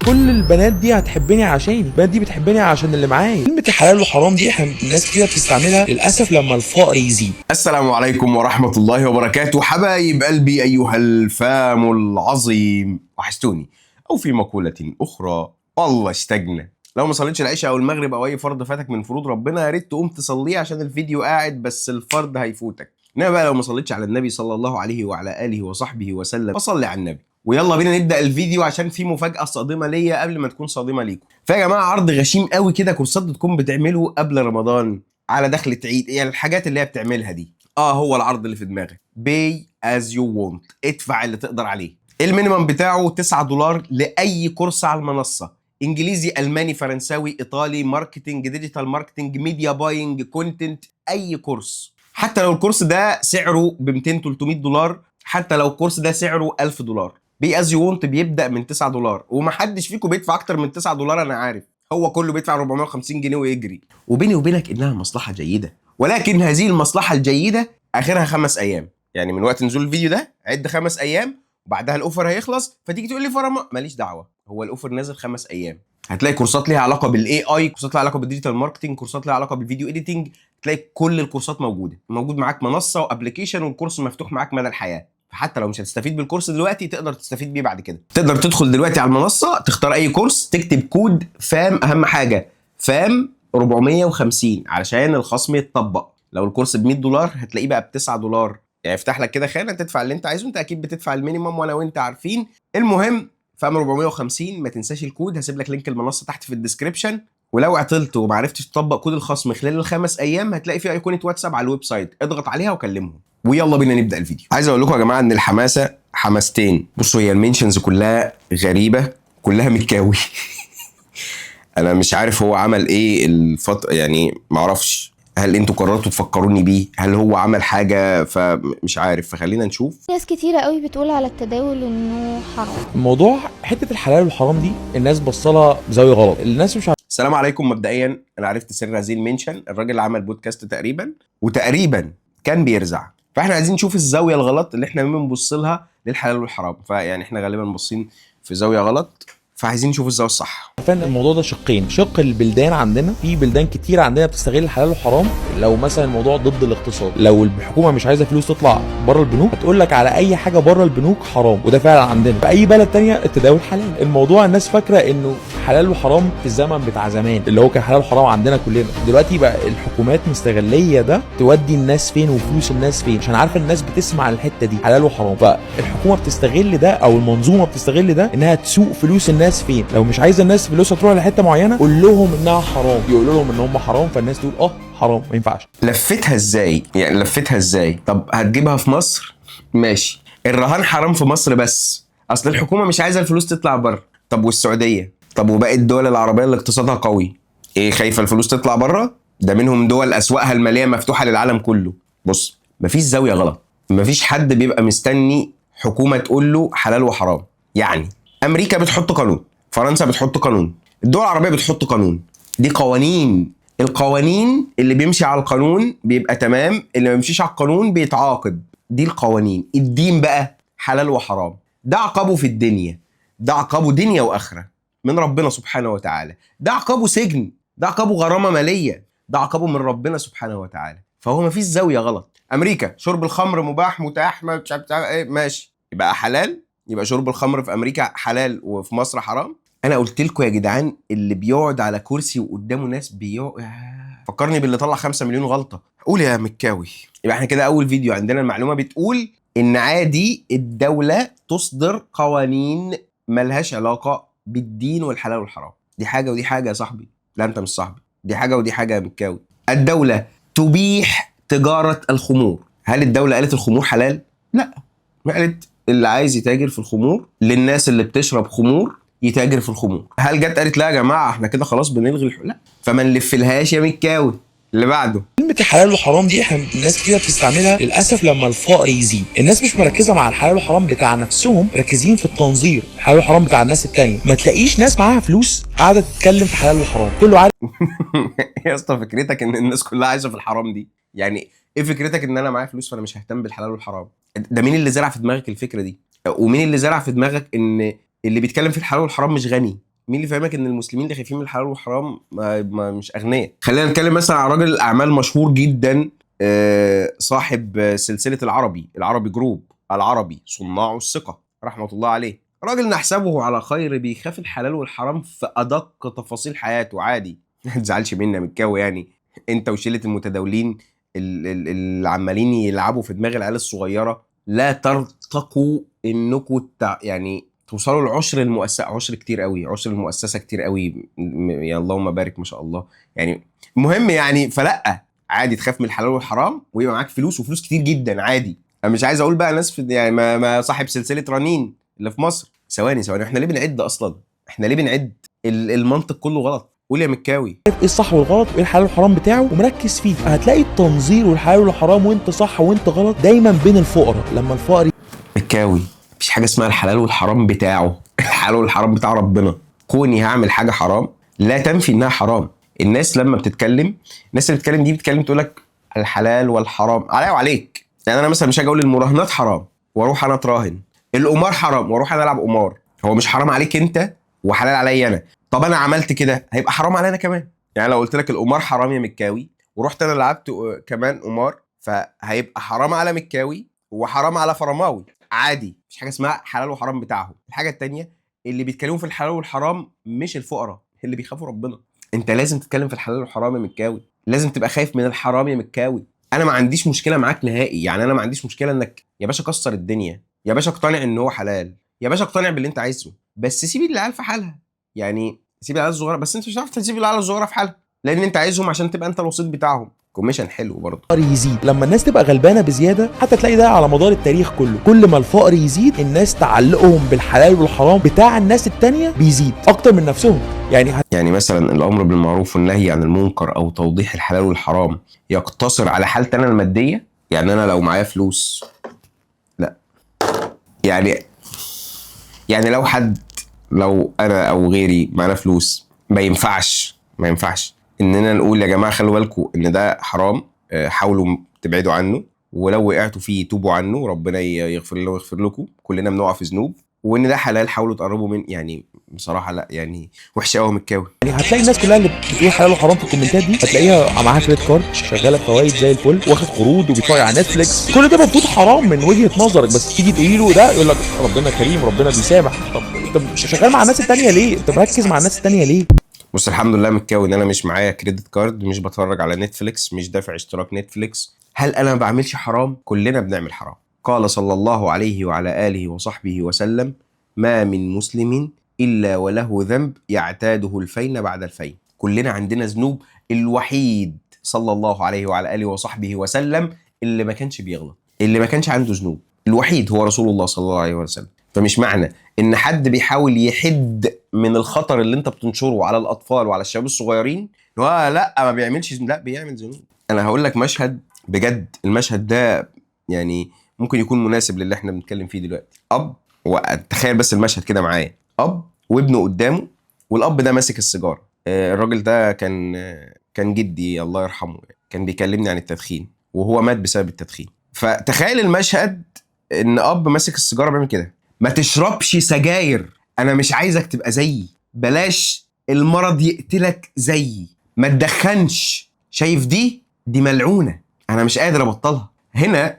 كل البنات دي هتحبني عشاني، البنات دي بتحبني عشان اللي معايا. كلمه الحلال وحرام دي احنا الناس كتير بتستعملها للاسف لما الفقر يزيد. السلام عليكم ورحمة الله وبركاته حبايب قلبي أيها الفام العظيم، وحشتوني. أو في مقولة أخرى والله استجنى. لو ما صليتش العشاء أو المغرب أو أي فرض فاتك من فروض ربنا يا ريت تقوم تصليه عشان الفيديو قاعد بس الفرض هيفوتك. إنما بقى لو ما صليتش على النبي صلى الله عليه وعلى آله وصحبه وسلم فصلي على النبي. ويلا بينا نبدأ الفيديو عشان في مفاجأة صادمة ليا قبل ما تكون صادمة ليكم. فيا جماعة عرض غشيم قوي كده كورسات تكون بتعمله قبل رمضان على دخلة عيد، يعني الحاجات اللي هي بتعملها دي. هو العرض اللي في دماغك Pay as you want، ادفع اللي تقدر عليه. المينيمم بتاعه $9 لأي كورس على المنصة، انجليزي الماني فرنساوي ايطالي ماركتنج ديجيتال ماركتنج ميديا باينج كونتنت، اي كورس. حتى لو الكورس ده سعره ب 200 $300، حتى لو الكورس ده سعره $1000. Pay as you want بيبدأ من $9، ومحدش فيكم بيدفع اكتر من $9 انا عارف، هو كله بيدفع 450 جنيه ويجري. وبيني وبينك انها مصلحة جيدة، ولكن هذه المصلحة الجيدة اخرها 5 ايام. يعني من وقت نزول الفيديو ده عد 5 ايام وبعدها الاوفر هيخلص، فتيجي تقول لي فرما ماليش دعوة، هو الاوفر نازل 5 ايام. هتلاقي كورسات ليها علاقة بالاي اي، كورسات ليها علاقة بالديجيتال ماركتنج، كورسات ليها علاقة بالفيديو اديتنج، تلاقي كل الكورسات موجود معاك منصة وابلكيشن، والكورس مفتوح معاك مدى الحياة. فحتى لو مش هتستفيد بالكورس دلوقتي تقدر تستفيد بيه بعد كده. تقدر تدخل دلوقتي على المنصة تختار اي كورس، تكتب كود فام، اهم حاجة فام 450 علشان الخصم يتطبق. لو الكورس ب $100 هتلاقيه بقى ب $9، يعني يفتح لك كده خانه تدفع اللي انت عايزه. انت اكيد بتدفع المينيمم وانا وانت عارفين. المهم فام 450. ما تنساش الكود، هسيب لك لينك المنصه تحت في الديسكربشن. ولو عطلت وما عرفتش تطبق كود الخصم خلال ال5 ايام هتلاقي في ايقونه واتساب على الويب سايت، اضغط عليها وكلمهم. ويلا بينا نبدا الفيديو. عايز اقول لكم يا جماعه ان الحماسه حماستين. بصوا هي المنشنز كلها غريبه، كلها متكاوي. انا مش عارف هو عمل ايه يعني معرفش. هل انتوا قررتوا تفكروني بيه؟ هل هو عمل حاجه؟ فمش عارف، فخلينا نشوف. ناس كتيرة قوي بتقول على التداول انه حرام. الموضوع حته الحلال والحرام دي الناس بصلها بزاويه غلط، الناس مش السلام عليكم. مبدئيا انا عرفت سر هذه المنشن، الراجل عمل بودكاست تقريبا كان بيرزع، فاحنا عايزين نشوف الزاويه الغلط اللي احنا بنبص لها للحلال والحرام. فيعني احنا غالبا باصين في زاويه غلط، فعايزين نشوف الزاويه الصح. فان الموضوع ده شقين، شق البلدان عندنا، في بلدان كتير عندنا بتستغل الحلال والحرام. لو مثلا الموضوع ضد الاقتصاد، لو الحكومه مش عايزه فلوس تطلع بره البنوك هتقول لك على اي حاجه بره البنوك حرام، وده فعلا عندنا. في اي بلد تانية التداول حلال. الموضوع الناس فاكره انه حلال وحرام في الزمن بتاع زمان اللي هو كان حلال وحرام عندنا كلنا. دلوقتي بقى الحكومات مستغليه ده تودي الناس فين وفلوس الناس فين، عشان عارفه الناس بتسمع الحته دي حلال وحرام. فالحكومه بتستغل ده او المنظومه بتستغل ده انها تسوق فلوس الناس فين. لو مش عايزه الناس فلوسها تروح لحته معينه قول لهم انها حرام، يقولوا لهم ان هم حرام، فالناس تقول حرام ما ينفعش. لفتها ازاي؟ طب هتجيبها في مصر ماشي، الرهان حرام في مصر بس اصل الحكومه مش عايزه الفلوس تطلع بره. طب والسعوديه؟ طب وباقي الدول العربيه اللي اقتصادها قوي ايه، خايفه الفلوس تطلع بره؟ ده منهم دول اسواقها الماليه مفتوحه للعالم كله. بص مفيش زاويه غلط، مفيش حد بيبقى مستني حكومه تقول له حلال وحرام. يعني امريكا بتحط قانون، فرنسا بتحط قانون، الدول العربيه بتحط قانون، دي قوانين. القوانين اللي بيمشي على القانون بيبقى تمام، اللي ما بيمشيش على القانون بيتعاقب. دي القوانين. الدين بقى حلال وحرام، ده عقابه في الدنيا، ده عقابه دنيا واخره من ربنا سبحانه وتعالى، ده عقابه سجن، ده عقابه غرامه ماليه، ده عقابه من ربنا سبحانه وتعالى. فهو ما فيش زاويه غلط. امريكا شرب الخمر مباح متاح مش عارف ايه، ماشي يبقى حلال، يبقى شرب الخمر في امريكا حلال وفي مصر حرام. انا قلت لكم يا جدعان اللي بيقعد على كرسي وقدامه ناس فكرني باللي طلع 5 مليون غلطه. قول يا مكاوي. يبقى احنا كده اول فيديو عندنا المعلومه بتقول ان عادي الدوله تصدر قوانين ملهاش علاقه بالدين والحلال والحرام. دي حاجه ودي حاجه يا صاحبي. لا انت مش صاحبي، دي حاجه ودي حاجه يا مكاوي. الدوله تبيح تجاره الخمور. هل الدوله قالت الخمور حلال؟ لا، ما قالت اللي عايز يتاجر في الخمور، للناس اللي بتشرب خمور يتاجر في الخمور. هل جت قالت لا يا جماعه احنا كده خلاص بنلغي لا، فما نلفلهاش يا مكاوي. اللي بعده كلمه الحلال والحرام دي احنا الناس كتير بتستعملها للاسف لما الفقر يزيد. الناس مش مركزه مع الحلال والحرام بتاع نفسهم، مركزين في التنظير الحلال والحرام بتاع الناس التانية. ما تلاقيش ناس معاها فلوس قاعده تتكلم في حلال وحرام، كله عارف. يا اسطى فكرتك ان الناس كلها عايشه في الحرام دي، يعني ايه فكرتك ان انا معايا فلوس فانا مش ههتم بالحلال والحرام؟ ده مين اللي زرع في دماغك الفكره دي؟ ومين اللي زرع في دماغك ان اللي بيتكلم في الحلال والحرام مش غني؟ مين اللي فاهمك ان المسلمين اللي خايفين من الحلال والحرام مش اغنياء؟ خلينا نتكلم مثلا عن راجل اعمال مشهور جدا، صاحب سلسله العربي جروب، العربي صناع الثقه، رحمه الله عليه. راجل نحسبه على خير، بيخاف الحلال والحرام في ادق تفاصيل حياته عادي. ما تزعلش منا متكاوي يعني، انت وشله المتداولين اللي عمالين يلعبوا في دماغ العيال الصغيره لا ترتقوا انكم يعني توصلوا لعشر المؤسسه. عشر كتير قوي، عشر المؤسسه كتير قوي، يا اللهم بارك ما شاء الله. يعني المهم يعني، فلا عادي تخاف من الحلال والحرام ويبقى معاك فلوس، وفلوس كتير جدا عادي. انا مش عايز اقول بقى ناس في يعني ما صاحب سلسله رنين اللي في مصر. ثواني احنا ليه بنعد اصلا؟ احنا ليه بنعد؟ المنطق كله غلط. قول يا مكاوي. ايه الصح والغلط وايه الحلال والحرام بتاعه ومركز فيه. هتلاقي التنظير والحلال والحرام وانت صح وانت غلط دايما بين الفقراء. لما الفقر مكاوي مفيش حاجه اسمها الحلال والحرام بتاعه. الحلال والحرام بتاع ربنا. كوني هعمل حاجه حرام لا تنفي انها حرام. الناس لما بتتكلم، الناس اللي بتتكلم دي بتتكلم تقول لك الحلال والحرام عليا وعليك. يعني انا مثلا مش هاجي اقول المراهنات حرام واروح انا اتراهن، القمار حرام واروح انا العب قمار. هو مش حرام عليك انت وحلال عليا انا؟ طب انا عملت كده هيبقى حرام علينا كمان. يعني لو قلت لك القمار حرام يا مكاوي ورحت انا لعبت كمان قمار، فهيبقى حرام على مكاوي وحرام على فرماوي. عادي، مفيش حاجه اسمها حلال وحرام بتاعهم. الحاجه التانية، اللي بيتكلموا في الحلال والحرام مش الفقراء، اللي بيخافوا ربنا. انت لازم تتكلم في الحلال والحرام يا مكاوي، لازم تبقى خايف من الحرام يا مكاوي. انا ما عنديش مشكله معاك نهائي، يعني انا ما عنديش مشكله انك يا باشا كسر الدنيا، يا باشا اقتنع ان هو حلال، يا باشا اقتنع باللي انت عايزه، بس سيب العيال في حالها. يعني سيب العيال الصغيره، بس انت مش هتعرف تسيب العيال الصغيره في حالها لان انت عايزهم عشان تبقى انت الوسيط بتاعهم. كوميشن حلو برضه. يزيد لما الناس تبقى غلبانه بزياده، حتى تلاقي ده على مدار التاريخ كله. كل ما الفقر يزيد الناس تعلقهم بالحلال والحرام بتاع الناس التانية بيزيد اكتر من نفسهم. يعني مثلا الامر بالمعروف والنهي عن المنكر او توضيح الحلال والحرام يقتصر على حالتي انا الماديه. يعني انا لو معايا فلوس، لا يعني لو انا او غيري معانا فلوس، ما ينفعش اننا نقول يا جماعه خلوا بالكم ان ده حرام، حاولوا تبعدوا عنه، ولو وقعتوا فيه توبوا عنه، ربنا يغفر له ويغفر لكم، كلنا بنقع في ذنوب، وان ده حلال حاولوا تقربوا من. يعني بصراحه لا، يعني وحشه قوي متكاوي. يعني هتلاقي الناس كلها اللي بتقول حلال وحرام في الكومنتات دي هتلاقيها معاها كريدت كارد شغاله بفوايد زي الفل، واخد قروض وبيتفرج على نتفليكس. كل ده المفروض حرام من وجهه نظرك، بس تيجي تقولي له ده يقول لك ربنا كريم ربنا بيسامح. طب انت شغال مع الناس التانية ليه؟ انت مركز مع الناس التانية ليه؟ بص الحمد لله متكاوي ان انا مش معايا كريدت كارد، مش بتفرج على نتفليكس، مش دافع اشتراك نتفليكس. هل انا ما بعملش حرام؟ كلنا بنعمل حرام. قال صلى الله عليه وعلى اله وصحبه وسلم: ما من مسلم الا وله ذنب يعتاده الفين بعد الفين. كلنا عندنا ذنوب. الوحيد صلى الله عليه وعلى اله وصحبه وسلم اللي ما كانش بيغلط، اللي ما كانش عنده ذنوب، الوحيد هو رسول الله صلى الله عليه وسلم. فمش معنى ان حد بيحاول يحد من الخطر اللي انت بتنشره على الاطفال وعلى الشباب الصغيرين هو لا ما بيعملش، لا بيعمل ذنوب. انا هقول لك مشهد بجد، المشهد ده يعني ممكن يكون مناسب للي احنا بنتكلم فيه دلوقتي. اب، وتخيل بس المشهد كده معايا، اب وابنه قدامه، والاب ده ماسك السيجاره. الراجل ده كان جدي الله يرحمه، كان بيكلمني عن التدخين وهو مات بسبب التدخين. فتخيل المشهد ان اب ماسك السيجاره بيعمل كده: ما تشربش سجاير، انا مش عايزك تبقى زيي، بلاش المرض يقتلك زيي، ما تدخنش، شايف دي ملعونه، انا مش قادر ابطلها. هنا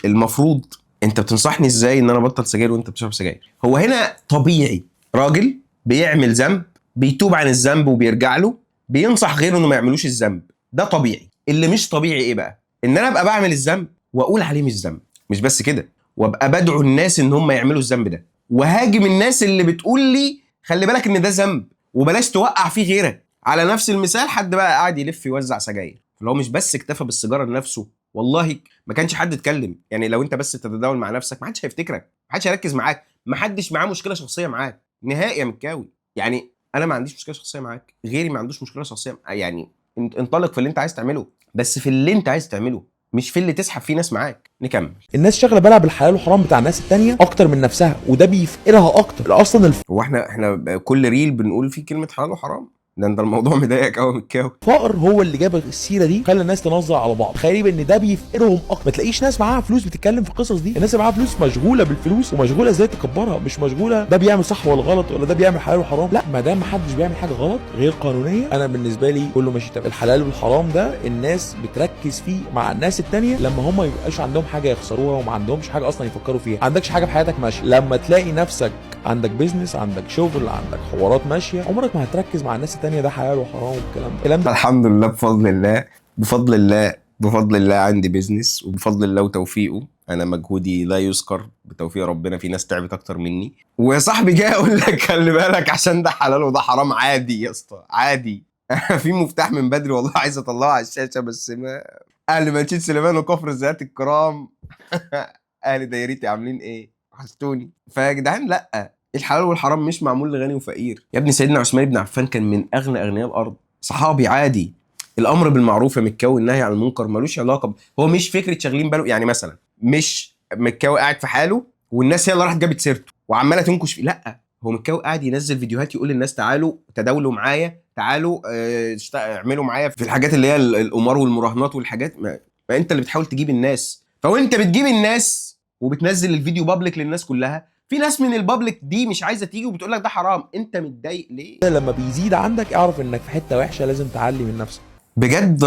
المفروض انت بتنصحني ازاي ان انا ابطل سجاير وانت بتشرب سجاير؟ هو هنا طبيعي راجل بيعمل ذنب بيتوب عن الذنب وبيرجع له، بينصح غيره انه ما يعملوش الذنب، ده طبيعي. اللي مش طبيعي ايه بقى؟ ان انا ابقى بعمل الذنب واقول عليه مش ذنب، مش بس كده، وابقى بدعو الناس ان هم يعملوا الذنب ده، وهاجم الناس اللي بتقول لي خلي بالك ان ده ذنب وبلاش توقع فيه غيرك. على نفس المثال حد بقى قاعد يلف يوزع سجاير، اللي هو مش بس اكتفى بالسيجاره لنفسه، والله ما كانش حد اتكلم. يعني لو انت بس تتداول مع نفسك ما حدش هيفتكرك، ما حدش هيركز معاك، ما حدش معاه مشكله شخصيه معاك نهائي يا مكاوي. يعني انا ما عنديش مشكله شخصيه معاك، غيري ما عندوش مشكله شخصيه، يعني انطلق في اللي انت عايز تعمله، بس في اللي انت عايز تعمله، مش في اللي تسحب فيه ناس معاك. نكمل. الناس شغله بالها بالحلال والحرام بتاع الناس التانية اكتر من نفسها، وده بيفقرها اكتر. اصلا هو احنا كل ريل بنقول فيه كلمه حلال وحرام؟ ده انت الموضوع مضايقك قوي متكاوي. الفقر هو اللي جاب السيره دي، خلى الناس تنظر على بعض. غريب ان ده بيفقرهم اكتر. ما تلاقيش ناس معاها فلوس بتتكلم في القصص دي. الناس اللي معاها فلوس مشغوله بالفلوس ومشغوله ازاي تكبرها، مش مشغوله ده بيعمل صح ولا غلط ولا ده بيعمل حلال وحرام. لا، ما دام محدش بيعمل حاجه غلط غير قانونيه انا بالنسبه لي كله ماشي تمام. الحلال والحرام ده الناس بتركز فيه مع الناس التانية لما هم ما يبقاش عندهم حاجه يخسروها وما عندهمش حاجه اصلا يفكروا فيها. عندكش حاجه في حياتك ماشيه، لما تلاقي نفسك عندك بيزنس، عندك شغل، عندك حوارات ماشيه، عمرك ما هتركز مع الناس التانية ده حلال وحرام والكلام ده. الحمد لله بفضل الله، بفضل الله، بفضل الله عندي بيزنس، وبفضل الله وتوفيقه. انا مجهودي لا يذكر، بتوفيق ربنا في ناس تعبت اكتر مني. ويا صاحبي جاي اقول لك خلي بالك عشان ده حلال وده حرام. عادي يا اسطى عادي. في مفتاح من بدري والله عايز اطلعه على الشاشه، بس ما اهل منشيد سليمان وكفر الزيات الكرام اهل دايرتي عاملين ايه؟ وحشتوني. فيا جدعان لا، الحلال والحرام مش معمول لغني وفقير. يا ابني سيدنا عثمان بن عفان كان من اغنى اغنياء الارض، صحابي عادي. الامر بالمعروف يا متكاوي النهي عن المنكر ملوش علاقه هو مش فكره شاغلين باله. يعني مثلا مش متكاوي قاعد في حاله والناس هي اللي راحت جابت سيرته وعماله تنكش فيه، لا، هو متكاوي قاعد ينزل فيديوهات يقول للناس تعالوا تداولوا معايا، تعالوا اعملوا معايا في الحاجات اللي هي القمار والمراهنات والحاجات. ما انت اللي بتحاول تجيب الناس. فوانت بتجيب الناس وبتنزل الفيديو بابليك للناس كلها، في ناس من البابليك دي مش عايزه تيجي وبتقول لك ده حرام. انت متضايق ليه؟ لما بيزيد عندك اعرف انك في حته وحشه، لازم تعلي من نفسك. بجد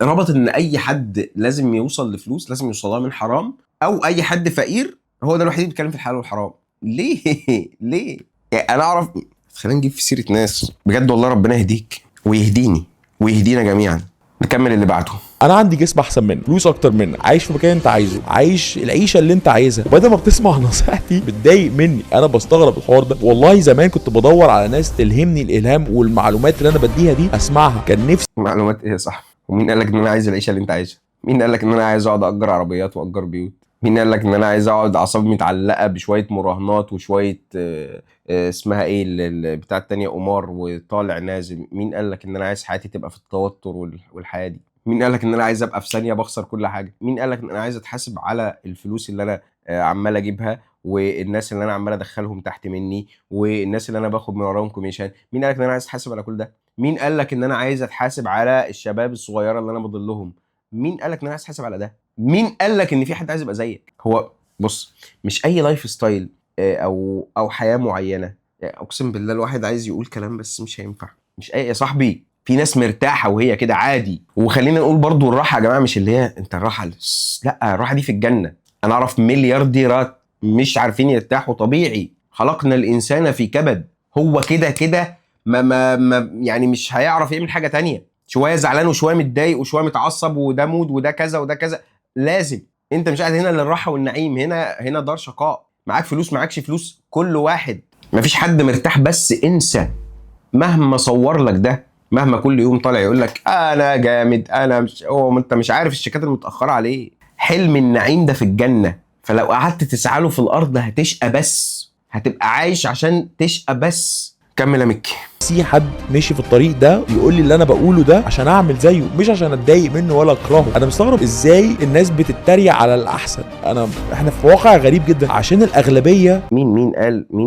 ربط ان اي حد لازم يوصل لفلوس لازم يوصلها من حرام، او اي حد فقير هو ده الوحيد اللي بيتكلم في الحلال والحرام. ليه؟ ليه؟ يعني انا اعرف. خلينا نجيب في سيره ناس بجد والله ربنا يهديك ويهديني ويهدينا جميعا. نكمل اللي بعده. انا عندي جسم احسن منك، فلوس اكتر منك، عايش في مكان انت عايزه، عايش العيشه اللي انت عايزها، وبدل ما بتسمع نصيحتي بتضايق مني. انا بستغرب الحوار ده والله. زمان كنت بدور على ناس تلهمني الالهام، والمعلومات اللي انا بديها دي اسمعها. كان نفسي معلومات ايه يا صاحبي؟ ومين قال لك ان انا عايز العيشه اللي انت عايشها؟ مين قال لك ان انا عايز اقعد اجر عربيات واجر بيوت؟ مين قال لك ان انا عايز اقعد اعصابي متعلقه بشويه مراهنات وشويه اسمها ايه بتاع التانية قمار وطالع نازل؟ مين قال لك ان انا عايز حياتي تبقى في التوتر والحياه دي؟ مين قال لك ان انا عايز ابقى في ثانيه بخسر كل حاجه؟ مين قال لك ان انا عايز اتحاسب على الفلوس اللي انا عمال اجيبها، والناس اللي انا عمال ادخلهم تحت مني، والناس اللي انا باخد من وراهم كوميشن؟ مين قال لك ان انا عايز اتحاسب على كل ده؟ مين قال لك ان انا عايز اتحاسب على الشباب الصغيره اللي انا بضلهم؟ مين قال لك ان انا عايز اتحاسب على ده؟ مين قال لك ان في حد عايز يبقى زيك؟ هو بص، مش اي لايف ستايل او حياه معينه. اقسم بالله الواحد عايز يقول كلام بس مش هينفع. مش اي يا صاحبي، في ناس مرتاحه وهي كده عادي. وخلينا نقول برضو الراحه يا جماعه مش اللي هي انت الراحه، لا، الراحه دي في الجنه. انا اعرف مليارديرات مش عارفين يرتاحوا طبيعي. خلقنا الانسان في كبد. هو كده كده ما يعني مش هيعرف يعمل حاجه تانية. شويه زعلان وشويه متضايق وشويه متعصب وده مود وده كذا وده كذا. لازم انت مش قاعد هنا للراحه والنعيم. هنا دار شقاء. معاك فلوس معاكش فلوس كل واحد. مفيش حد مرتاح. بس انسى مهما صور لك ده، مهما كل يوم طالع يقول لك انا جامد انا مش انت مش عارف الشيكات المتاخره عليه. حلم النعيم ده في الجنه. فلو قعدت تسعى له في الارض هتشقى بس، هتبقى عايش عشان تشقى بس. كمل يا مكي. في حد ماشي في الطريق ده يقول لي اللي انا بقوله ده عشان اعمل زيه، مش عشان اتضايق منه ولا اكرهه. انا مستغرب ازاي الناس بتتريق على الاحسن. احنا في واقع غريب جدا عشان الاغلبيه. مين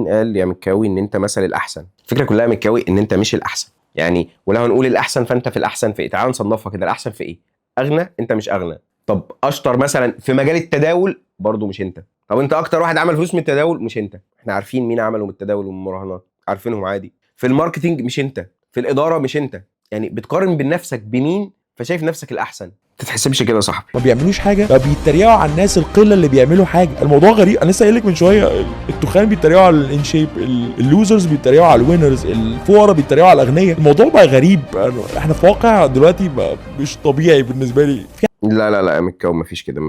قال يا مكاوي ان انت مثل الاحسن؟ الفكره كلها يا مكاوي ان انت مش الاحسن. يعني ولو هنقول الاحسن فانت في الاحسن في ايه؟ تعال نصنفها كده. الاحسن في ايه؟ اغنى؟ انت مش اغنى. طب اشطر مثلا في مجال التداول؟ برضو مش انت. طب انت اكتر واحد عمل فلوس من التداول؟ مش انت. احنا عارفين مين عمله من التداول والمراهنات، عارفينهم عادي. في الماركتينج مش انت. في الاداره مش انت. يعني بتقارن بين نفسك بمين فشايف نفسك الاحسن. تتحسبش كده يا صاحبي. ما بيعملوش حاجه فبيتريقوا على الناس القله اللي بيعملوا حاجه. الموضوع غريب. انا لسه قايل لك من شويه التخان بيتريقوا على الانشيب، اللوزرز بيتريقوا على الوينرز، الفقراء بيتريقوا على الاغنياء. الموضوع بقى غريب. احنا في واقع دلوقتي بقى مش طبيعي بالنسبه لي. لا يا مكاوي مفيش كده.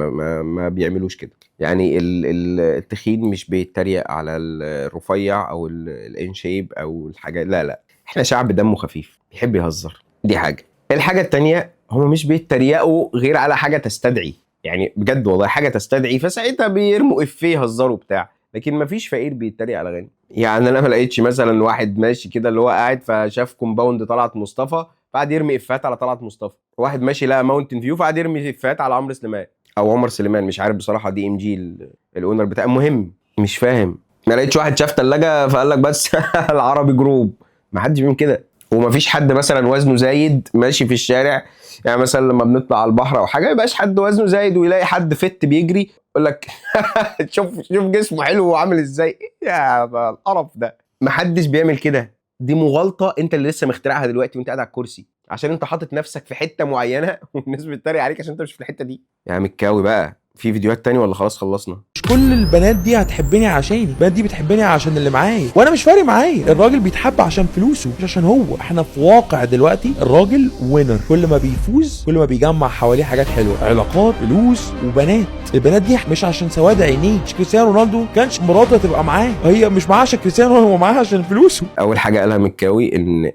ما بيعملوش كده. يعني التخين مش بيتريق على الرفيع او الانشيب او الحاجات. لا، احنا شعب دمه خفيف بيحب يهزر. دي حاجه. الحاجه التانية هم مش بيتريقوا غير على حاجه تستدعي. يعني بجد والله حاجه تستدعي، فساعتها بيرموا افيه يهزروا بتاع. لكن مفيش فقير بيتريق على غني. يعني انا ما لقيتش مثلا واحد ماشي كده اللي هو قاعد فشاف كومباوند طلعت مصطفى فقعد يرمي افيهات على طلعت مصطفى. واحد ماشي لقى ماونتن فيو فقعد يرمي افيهات على عمرو سليمان او عمر سليمان. مش عارف بصراحه دي ام جي الاونر بتاع. المهم مش فاهم. ما لقيتش واحد شاف ثلاجه فقال لك بس العربي جروب. ما حدش بيعمل كده. ومفيش حد مثلا وزنه زايد ماشي في الشارع. يعني مثلا لما بنطلع على البحر او حاجه ما يبقاش حد وزنه زايد ويلاقي حد فت بيجري يقول لك شوف جسمه حلو وعامل ازاي. يا القرف ده، محدش بيعمل كده. دي مغالطه انت اللي لسه مخترعها دلوقتي وانت قاعد على الكرسي، عشان انت حاطط نفسك في حته معينه والناس بتتريق عليك عشان انت مش في الحته دي. يا متكاوي بقى، في فيديوهات تاني ولا خلاص خلصنا؟ مش كل البنات دي هتحبني عشاني، البنات دي بتحبني عشان اللي معايا، وانا مش فارق معايا. الراجل بيتحب عشان فلوسه مش عشان هو. احنا في واقع دلوقتي الراجل وينر، كل ما بيفوز كل ما بيجمع حواليه حاجات حلوه، علاقات، فلوس، وبنات. البنات دي مش عشان سواد عينيه. مش كريستيانو رونالدو كانش مراته تبقى معاه، هي مش معاه عشان كريستيانو، هو معاها عشان فلوسه. اول حاجه قالها متكاوي ان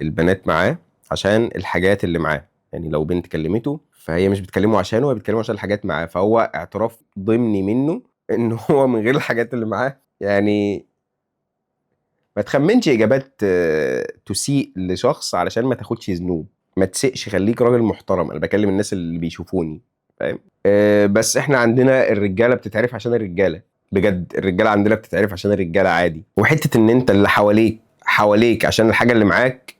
البنات معاه عشان الحاجات اللي معاه. يعني لو بنت كلمته فهي مش بتكلمه عشانه، هي بتكلمه عشان الحاجات معاه. فهو اعتراف ضمني منه ان هو من غير الحاجات اللي معاه يعني ما تخمنش اجابات تسيء لشخص علشان ما تاخدش ذنوب. ما تسقش، خليك راجل محترم. انا بكلم الناس اللي بيشوفوني، فاهم؟ بس احنا عندنا الرجاله بتتعرف عشان الرجاله، بجد الرجاله عندنا بتتعرف عشان الرجاله عادي. وحته ان انت اللي حواليك عشان الحاجه اللي معاك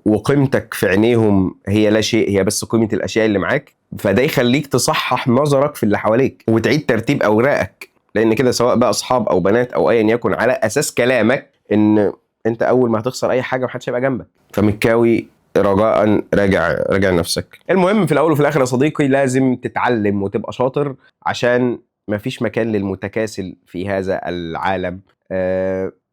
وقيمتك في عينيهم هي لا شيء، هي بس قيمه الاشياء اللي معاك. فده يخليك تصحح نظرك في اللي حواليك وتعيد ترتيب اوراقك، لان كده سواء بقى اصحاب او بنات او ايا يكن، على اساس كلامك ان انت اول ما هتخسر اي حاجه محدش هيبقى جنبك. فمتكاوي رجاء راجع نفسك. المهم في الاول وفي الاخر يا صديقي لازم تتعلم وتبقى شاطر، عشان مفيش مكان للمتكاسل في هذا العالم.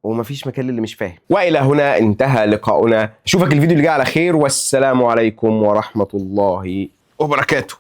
ومفيش مكان للي مش فاهم. والى هنا انتهى لقاؤنا. اشوفك الفيديو اللي جاي على خير، والسلام عليكم ورحمه الله وبركاته.